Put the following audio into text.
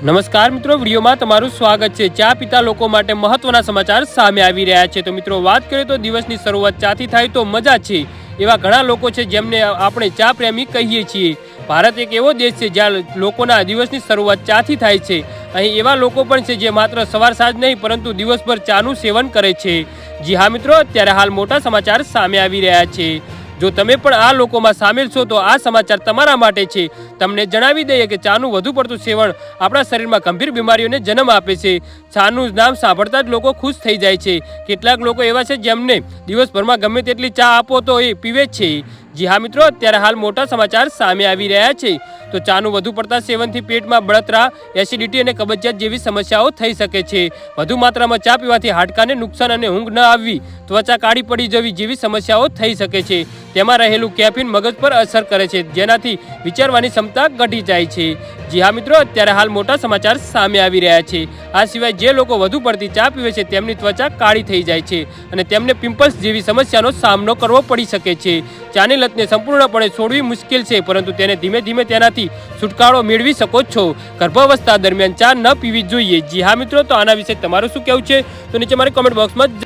નમસ્કાર મિત્રો, વિડીયોમાં તમારું સ્વાગત છે। ચા પીતા લોકો માટે મહત્વના સમાચાર સામે આવી રહ્યા છે। તો મિત્રો, વાત કરીએ તો દિવસની શરૂઆત ચાથી થાય તો મજા છે। એવા ઘણા લોકો છે જેમને આપણે ચા પ્રેમી કહીએ છીએ। ભારત એક એવો દેશ છે જ્યાં લોકોના દિવસની શરૂઆત ચાથી થાય છે। અહીં એવા લોકો પણ છે જે માત્ર સવાર સાંજ નહીં પરંતુ દિવસભર ચાનું સેવન કરે છે। જી હા મિત્રો, અત્યારે હાલ મોટા સમાચાર સામે આવી રહ્યા છે। જો તમે પણ આ લોકોમાં સામેલ છો તો આ સમાચાર તમારા માટે છે। તમને જણાવી દઈએ કે ચાનું વધુ પડતું સેવન આપણા શરીરમાં ગંભીર બીમારીઓને જન્મ આપે છે। ચાનું નામ સાંભળતા જ લોકો ખુશ થઈ જાય છે। કેટલાક લોકો એવા છે જેમને દિવસભરમાં ગમે તેટલી ચા આપો તો એ પીવે જ છે। જી હા મિત્રો, અત્યારે હાલ મોટા સમાચાર સામે આવી રહ્યા છે। તો ચાનું વધુ પડતા સેવનથી પેટમાં બળતરા, એસિડિટી અને કબજિયાત જેવી સમસ્યાઓ થઈ શકે છે। વધુ માત્રામાં ચા પીવાથી હાડકાને નુકસાન અને ઊંઘ ન આવવી, ત્વચા કાળી પડી જવી જેવી સમસ્યાઓ થઈ શકે છે। તેમાં રહેલું કેફીન મગજ પર અસર કરે છે, જેનાથી વિચારવાની ક્ષમતા ઘટી જાય છે। જી હા મિત્રો, અત્યારે હાલ મોટા સમાચાર સામે આવી રહ્યા છે। આ સિવાય જે લોકો વધુ પડતી ચા પીવે છે તેમની ત્વચા કાળી થઈ જાય છે અને તેમને પિમ્પલ્સ જેવી સમસ્યાનો સામનો કરવો પડી શકે છે। ચાની લતને સંપૂર્ણપણે છોડવી મુશ્કેલ છે, પરંતુ તેને ધીમે ધીમે તેનાથી છુટકારો મેળવી શકો છો। ગર્ભાવસ્થા દરમિયાન ચા ન પીવી જોઈએ। જી હા મિત્રો, તો આના વિશે તમારું શું કહેવું છે તો નીચે મારી કોમેન્ટ બોક્સમાં